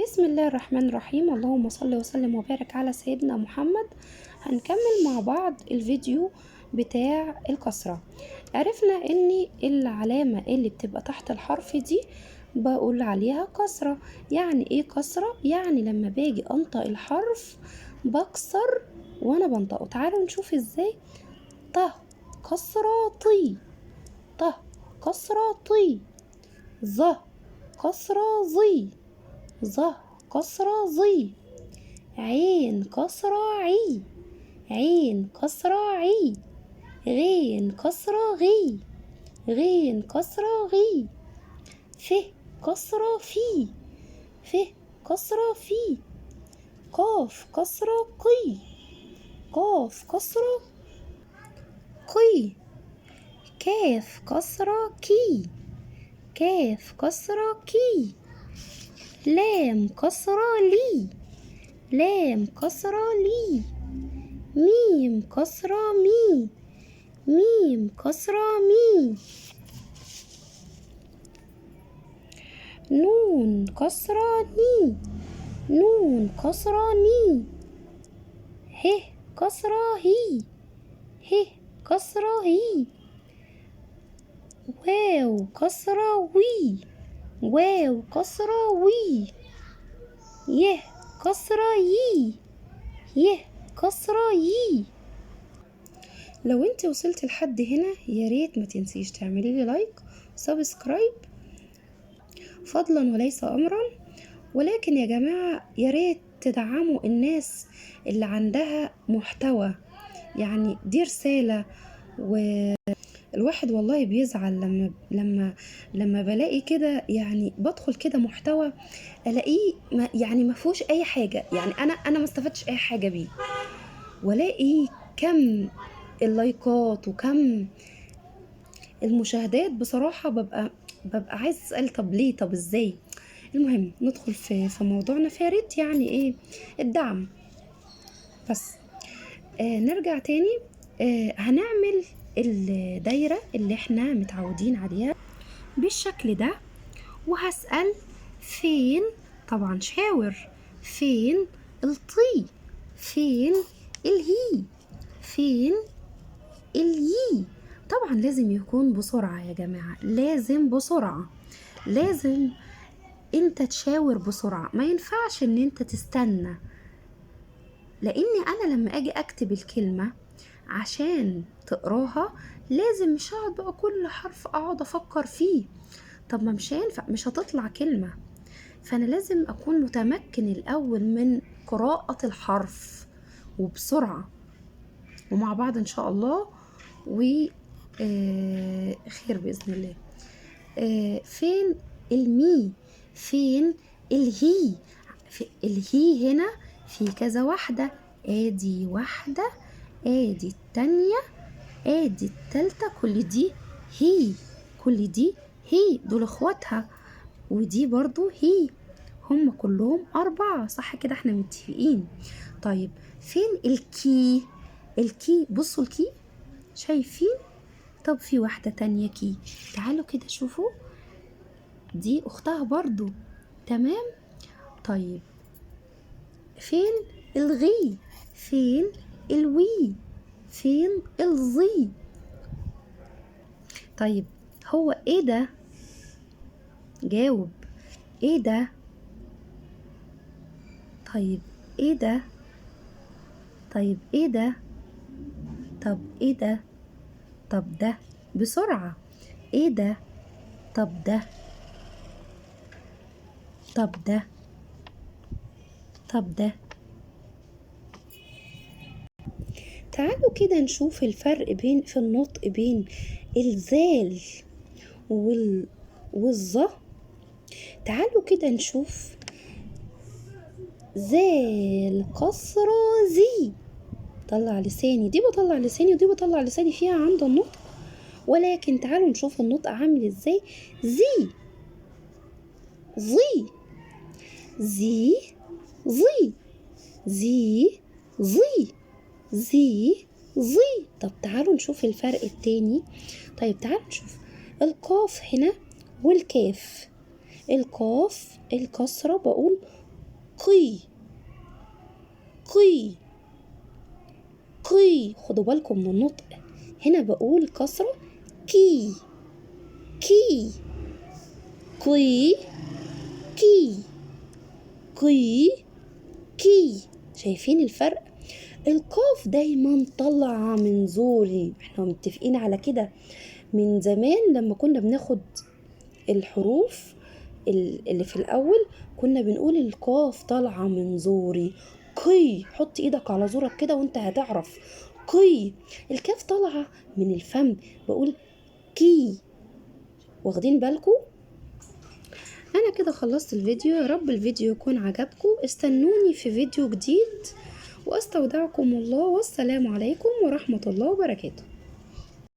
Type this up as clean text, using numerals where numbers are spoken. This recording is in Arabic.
بسم الله الرحمن الرحيم. اللهم صل وسلم وبارك على سيدنا محمد. هنكمل مع بعض الفيديو بتاع الكسرة. عرفنا ان العلامة اللي بتبقى تحت الحرف دي بقول عليها كسرة. يعني ايه كسرة؟ يعني لما باجي انطق الحرف بكسر وانا بنطقه. تعالوا نشوف ازاي. ط كسرة طي، ط كسرة طي، ظ كسرة ظي، ظ كسرة ظي، عين كسرة عي، عين كسرة عي، غين كسرة غي، غين كسرة غي، ف كسرة في، ف كسرة في، قاف كسرة قي، قاف كسرة قي، كاف كسرة كي، كاف كسرة كي، لام كسرة لي، لام كسرة لي، ميم كسرة مي، ميم كسرة مي، نون كسرة ني، نون كسرة ني، ه كسرة هي، ه كسرة هي، واو كسرة وي، واو كسرة وي، يه كسرة يي، يه كسرة يي. لو انت وصلت لحد هنا يا ريت ما تنسيش تعملي لي لايك وسبسكرايب فضلا وليس امرا. ولكن يا جماعة يا ريت تدعموا الناس اللي عندها محتوى، يعني دي رسالة. والواحد والله بيزعل لما بلاقي كده، يعني بدخل كده محتوى الاقيه يعني ما فيهوش اي حاجة، يعني انا ما استفدتش اي حاجة بيه، والاقي كم اللايكات وكم المشاهدات. بصراحة ببقى عايز اسأل طب ليه، طب ازاي؟ المهم ندخل في موضوعنا. فارت يعني ايه الدعم. بس نرجع تاني. هنعمل الدايرة اللي احنا متعودين عليها بالشكل ده، وهسأل فين، طبعا شاور، فين الطي، فين الهي، فين اليي. طبعا لازم يكون بسرعة يا جماعة، لازم بسرعة، لازم انت تشاور بسرعة، ما ينفعش ان انت تستنى. لاني انا لما اجي اكتب الكلمة عشان تقراها لازم مش هقعد بقى كل حرف اقعد افكر فيه، طب ما مش هينفع، مش هتطلع كلمة. فانا لازم اكون متمكن الاول من قراءة الحرف وبسرعة، ومع بعض ان شاء الله خير بإذن الله. فين المي، فين الهي، في الهي هنا في كذا واحدة، ادي واحدة، ادي التانية، ادي التالتة، كل دي هي، كل دي هي، دول اخواتها، ودي برضو هي، هم كلهم 4 صح كده، احنا متفقين. طيب فين الكي؟ الكي بصوا الكي، شايفين؟ طب في واحدة تانية كي، تعالوا كده شوفوا، دي اختها برضو، تمام. طيب فين الغي، فين الوي، فين الظي؟ طيب هو ايه ده؟ جاوب، ايه ده؟ طيب ايه ده؟ طيب ايه ده؟ طب ايه ده؟ طب ده بسرعة، ايه ده؟ طب ده، طب ده، طب ده. تعالوا كده نشوف الفرق بين في النطق بين الذال والظ. تعالوا كده نشوف. ذال كسرة زي، طلع لساني، دي بطلع لساني ودي بطلع لساني فيها عند النطق، ولكن تعالوا نشوف النطق عامل ازاي. زي، زي، زي، زي، زي، زي، زي، زي. طب تعالوا نشوف الفرق التاني. طيب تعالوا نشوف القاف هنا والكاف. القاف الكسرة بقول قي قي قي. خدوا بالكم من النطق، هنا بقول كسرة كي كي. قي كي قي كي. شايفين الفرق؟ القاف دايما طالعة من زوري، احنا متفقين على كده من زمان لما كنا بناخد الحروف اللي في الأول، كنا بنقول القاف طالعة من زوري. قي، حط ايدك على زورك كده وانت هتعرف. قي. الكاف طالعة من الفم، بقول كي. واخدين بالكم؟ انا كده خلصت الفيديو، يا رب الفيديو يكون عجبكم. استنوني في فيديو جديد، واستودعكم الله، والسلام عليكم ورحمة الله وبركاته.